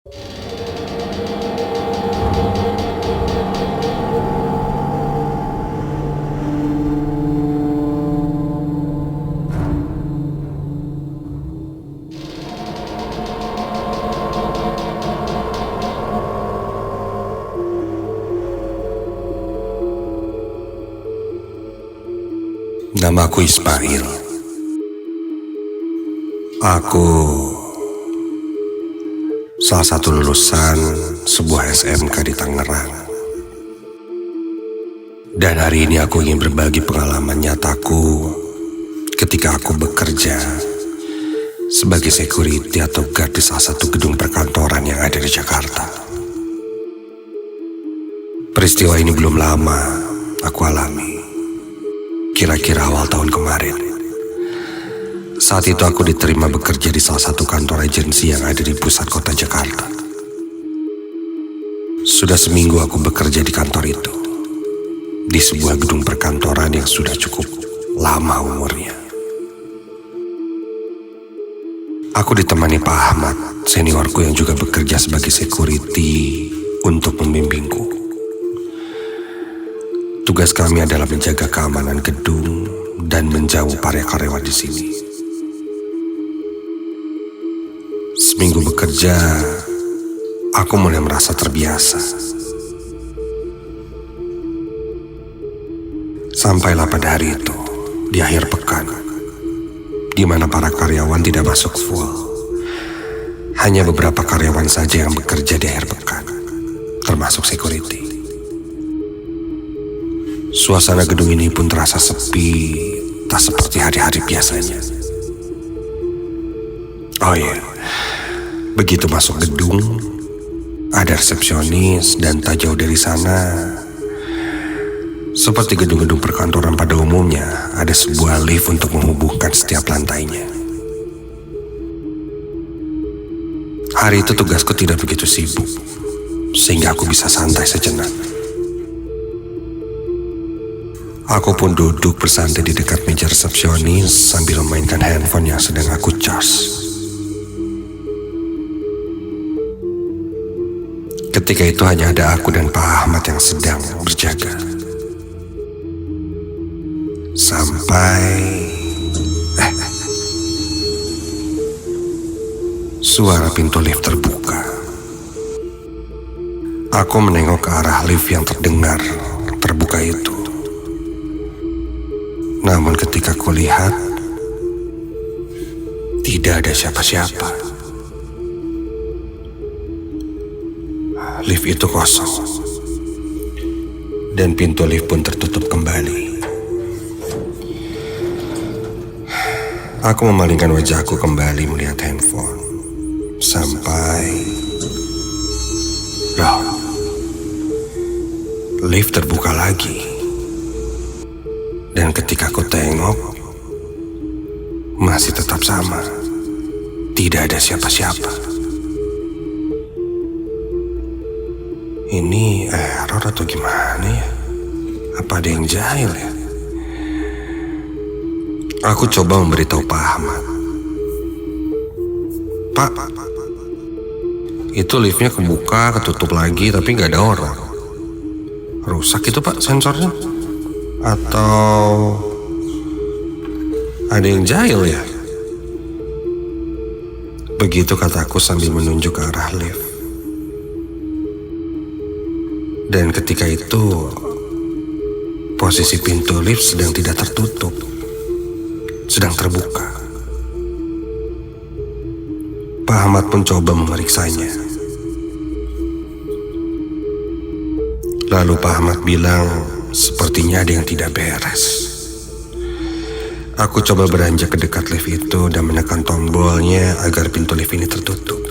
Namaku Ismail. Aku salah satu lulusan sebuah SMK di Tangerang. Dan hari ini aku ingin berbagi pengalaman nyataku ketika aku bekerja sebagai security atau guard di salah satu gedung perkantoran yang ada di Jakarta. Peristiwa ini belum lama aku alami. Kira-kira awal tahun kemarin. Saat itu aku diterima bekerja di salah satu kantor agensi yang ada di pusat kota Jakarta. Sudah seminggu aku bekerja di kantor itu, di sebuah gedung perkantoran yang sudah cukup lama umurnya. Aku ditemani Pak Ahmad, seniorku yang juga bekerja sebagai security untuk membimbingku. Tugas kami adalah menjaga keamanan gedung dan menjauh para karyawan di sini. Seminggu bekerja, aku mulai merasa terbiasa. Sampailah pada hari itu, di akhir pekan, di mana para karyawan tidak masuk full. Hanya beberapa karyawan saja yang bekerja di akhir pekan, termasuk security. Suasana gedung ini pun terasa sepi, tak seperti hari-hari biasanya. Oh iya, begitu masuk gedung, ada resepsionis dan tak jauh dari sana, seperti gedung-gedung perkantoran pada umumnya, ada sebuah lift untuk menghubungkan setiap lantainya. Hari itu tugasku tidak begitu sibuk, sehingga aku bisa santai sejenak. Aku pun duduk bersantai di dekat meja resepsionis sambil memainkan handphone yang sedang aku charge. Ketika itu hanya ada aku dan Pak Ahmad yang sedang berjaga. Sampai suara pintu lift terbuka. Aku menengok ke arah lift yang terdengar terbuka itu. Namun ketika kulihat, tidak ada siapa-siapa. Lift itu kosong. Dan pintu lift pun tertutup kembali. Aku memalingkan wajahku kembali melihat handphone. Sampai... Loh, lift terbuka lagi. Dan ketika aku tengok, masih tetap sama. Tidak ada siapa-siapa. Ini error atau gimana ya? Apa ada yang jahil ya? Aku coba memberitahu Pak Ahmad. Pak, itu liftnya kebuka, ketutup lagi, tapi nggak ada orang. Rusak itu Pak sensornya? Atau ada yang jahil ya? Begitu kataku sambil menunjuk ke arah lift. Dan ketika itu, posisi pintu lift sedang tidak tertutup, sedang terbuka. Pak Ahmad pun coba memeriksanya. Lalu Pak Ahmad bilang, sepertinya ada yang tidak beres. Aku coba beranjak ke dekat lift itu dan menekan tombolnya agar pintu lift ini tertutup.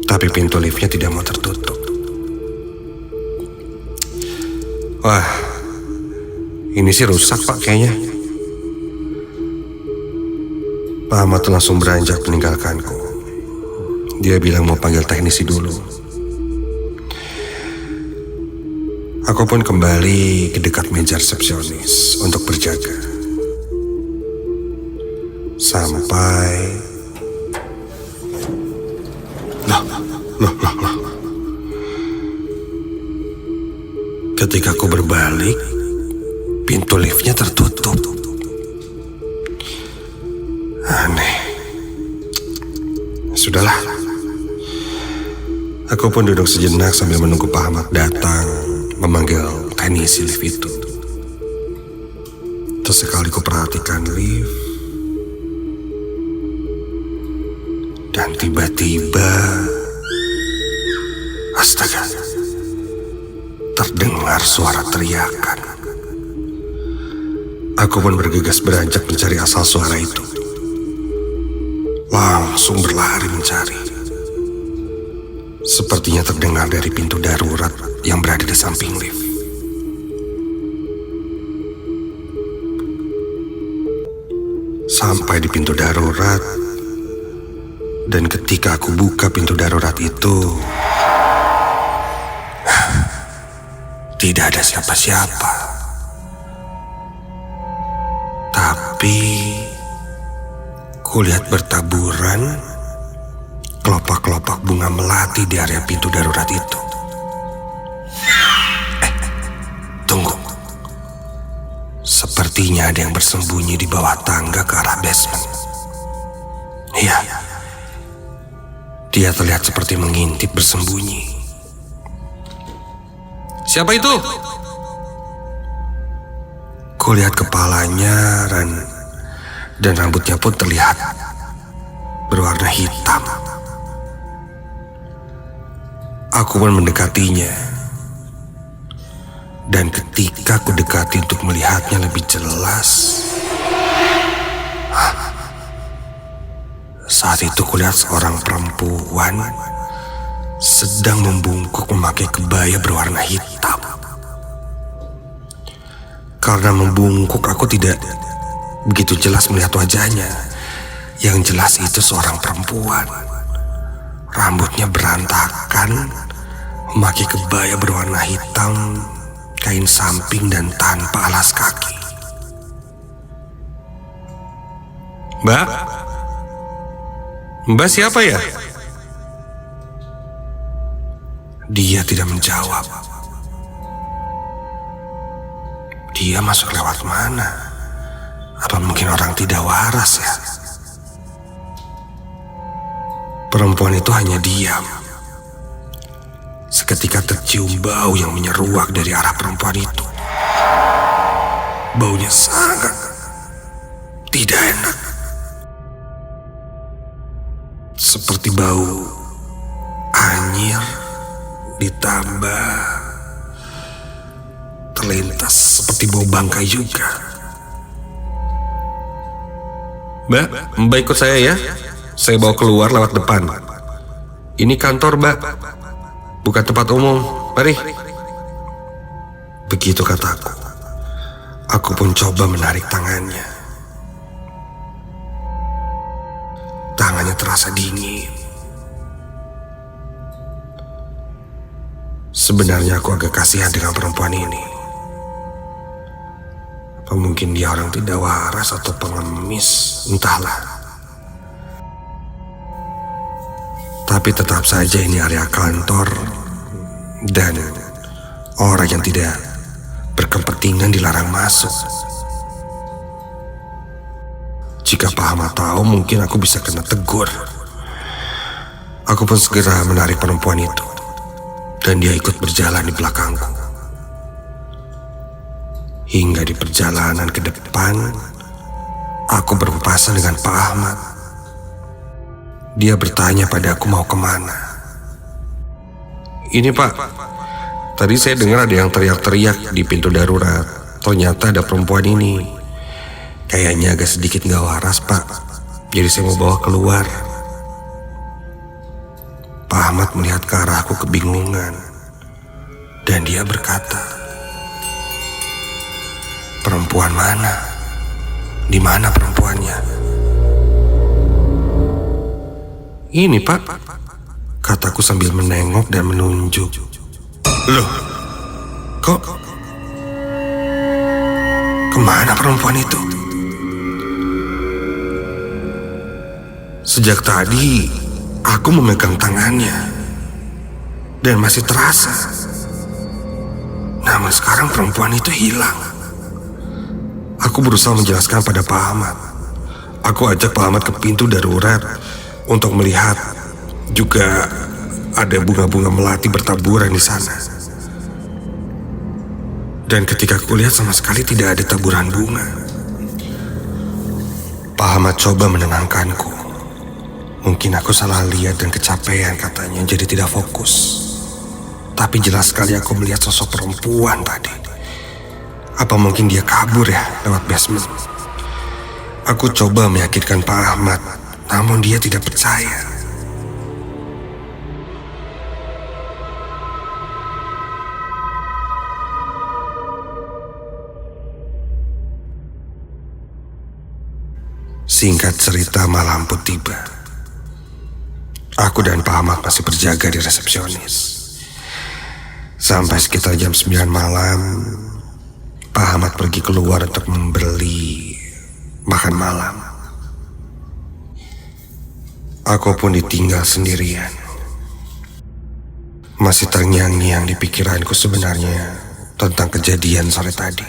Tapi pintu liftnya tidak mau tertutup. Wah, ini sih rusak Pak kayaknya. Pak Ahmad langsung beranjak meninggalkanku. Dia bilang mau panggil teknisi dulu. Aku pun kembali ke dekat meja resepsionis untuk berjaga. Sampai Loh. Ketika aku berbalik, pintu liftnya tertutup. Aneh. Sudahlah. Aku pun duduk sejenak sambil menunggu Pak Ahmad datang memanggil teknisi lift itu. Sesekali ku perhatikan lift. Dan tiba-tiba, astaga, terdengar suara teriakan. Aku pun bergegas beranjak mencari asal suara itu. Langsung berlari mencari. Sepertinya terdengar dari pintu darurat yang berada di samping lift. Sampai di pintu darurat, dan ketika aku buka pintu darurat itu, tidak ada siapa-siapa. Tapi kulihat bertaburan kelopak-kelopak bunga melati di area pintu darurat itu. Tunggu. Sepertinya ada yang bersembunyi di bawah tangga ke arah basement. Iya. Dia terlihat seperti mengintip bersembunyi. Siapa itu? Kulihat kepalanya dan rambutnya pun terlihat berwarna hitam. Aku pun mendekatinya. Dan ketika aku dekati untuk melihatnya lebih jelas, saat itu kulihat seorang perempuan sedang membungkuk memakai kebaya berwarna hitam. Karena membungkuk, aku tidak begitu jelas melihat wajahnya. Yang jelas itu seorang perempuan. Rambutnya berantakan, memakai kebaya berwarna hitam, kain samping dan tanpa alas kaki. Mbak siapa ya? Dia tidak menjawab. Dia masuk lewat mana? Apa mungkin orang tidak waras ya? Perempuan itu hanya diam. Seketika tercium bau yang menyeruak dari arah perempuan itu. Baunya sangat tidak enak. Seperti bau anyir ditambah terlintas seperti bau bangkai juga. Mbak ikut saya ya. Saya bawa keluar lewat depan. Ini kantor, Mbak. Bukan tempat umum. Mari. Begitu kataku. Aku pun coba menarik tangannya. Tangannya terasa dingin. Sebenarnya aku agak kasihan dengan perempuan ini. Apa mungkin dia orang tidak waras atau pengemis, entahlah. Tapi tetap saja ini area kantor dan orang yang tidak berkepentingan dilarang masuk. Jika Pak Ahmad tahu, mungkin aku bisa kena tegur. Aku pun segera menarik perempuan itu dan dia ikut berjalan di belakangku. Hingga di perjalanan ke depan, aku berpapasan dengan Pak Ahmad. Dia bertanya padaku mau kemana. Ini Pak, tadi saya dengar ada yang teriak-teriak di pintu darurat. Ternyata ada perempuan ini. Kayaknya agak sedikit gak waras Pak. Jadi saya mau bawa keluar. Pak Ahmad melihat ke arahku kebingungan. Dan dia berkata, perempuan mana? Di mana perempuannya? Ini Pak, kataku sambil menengok dan menunjuk. Loh, kok kemana perempuan itu? Sejak tadi Aku memegang tangannya dan masih terasa. Namun sekarang perempuan itu hilang. Aku berusaha menjelaskan pada Pak Ahmad. Aku ajak Pak Ahmad ke pintu darurat untuk melihat. Juga ada bunga-bunga melati bertaburan di sana. Dan ketika aku lihat sama sekali tidak ada taburan bunga. Pak Ahmad coba menenangkanku. Mungkin aku salah lihat dan kecapean katanya, jadi tidak fokus. Tapi jelas sekali aku melihat sosok perempuan tadi. Apa mungkin dia kabur ya lewat basement? Aku coba meyakinkan Pak Ahmad, namun dia tidak percaya. Singkat cerita, malam pun tiba. Aku dan Pak Ahmad masih berjaga di resepsionis. Sampai sekitar jam 9 malam, Pak Ahmad pergi keluar untuk membeli makan malam. Aku pun ditinggal sendirian. Masih terngiang-ngiang di pikiranku sebenarnya tentang kejadian sore tadi.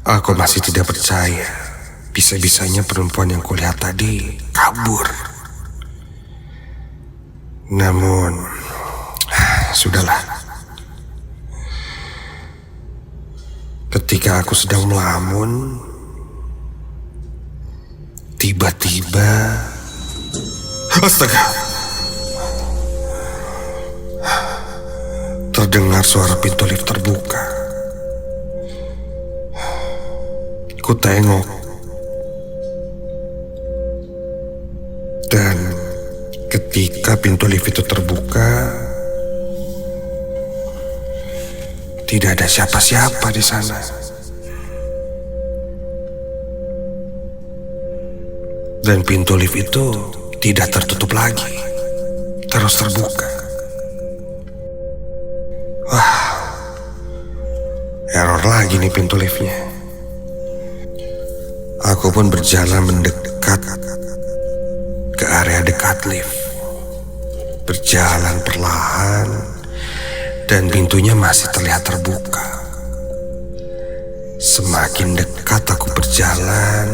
Aku masih tidak percaya bisa-bisanya perempuan yang kulihat tadi kabur. Namun, sudahlah. Ketika aku sedang melamun, tiba-tiba, astaga, terdengar suara pintu lift terbuka. Ku tengok, dan ketika pintu lift itu terbuka, tidak ada siapa-siapa di sana. Dan pintu lift itu tidak tertutup lagi, terus terbuka. Wah, error lagi nih pintu liftnya. Aku pun berjalan mendekat ke area dekat lift. Berjalan perlahan, dan pintunya masih terlihat terbuka. Semakin dekat aku berjalan,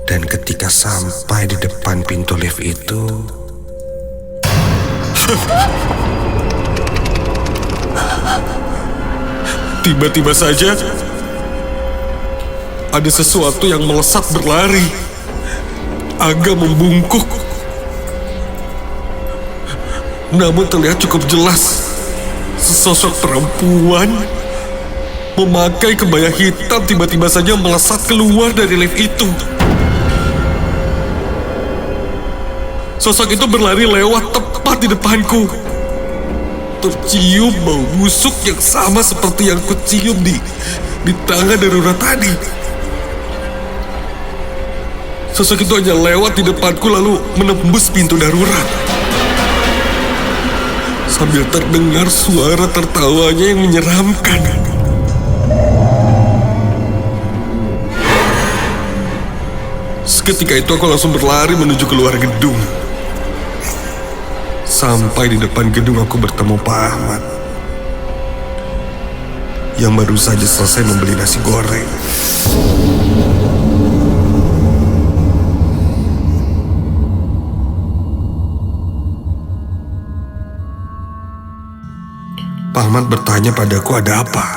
dan ketika sampai di depan pintu lift itu, tiba-tiba saja ada sesuatu yang melesat berlari, agak membungkuk. Namun terlihat cukup jelas, sesosok perempuan memakai kebaya hitam tiba-tiba saja melesat keluar dari lift itu. Sosok itu berlari lewat tepat di depanku. Tercium bau busuk yang sama seperti yang kucium di tangga darurat tadi. Sosok itu hanya lewat di depanku lalu menembus pintu darurat. Sambil terdengar suara tertawanya yang menyeramkan. Seketika itu aku langsung berlari menuju keluar gedung. Sampai di depan gedung aku bertemu Pak Ahmad yang baru saja selesai membeli nasi goreng. Pak Ahmad bertanya padaku ada apa,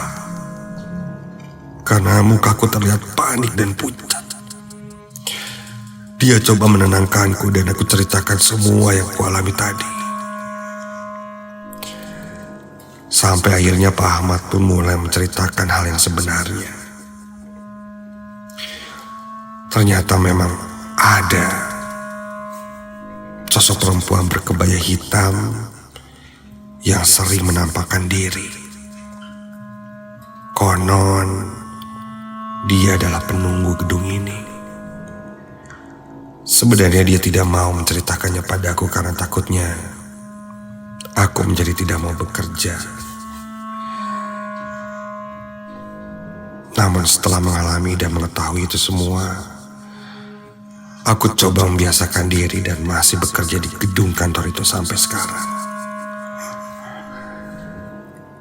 karena mukaku terlihat panik dan pucat. Dia coba menenangkanku dan aku ceritakan semua yang kualami tadi. Sampai akhirnya Pak Ahmad pun mulai menceritakan hal yang sebenarnya. Ternyata memang ada sosok perempuan berkebaya hitam yang sering menampakkan diri. Konon, dia adalah penunggu gedung ini. Sebenarnya dia tidak mau menceritakannya padaku karena takutnya aku menjadi tidak mau bekerja. Namun setelah mengalami dan mengetahui itu semua, Aku coba membiasakan diri dan masih bekerja di gedung kantor itu sampai sekarang.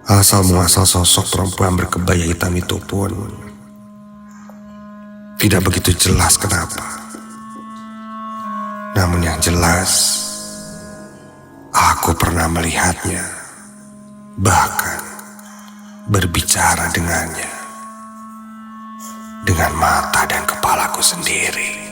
Asal muasal sosok perempuan berkebaya hitam itu pun tidak begitu jelas kenapa. Namun yang jelas, aku pernah melihatnya, bahkan berbicara dengannya dengan mata dan kepalaku sendiri.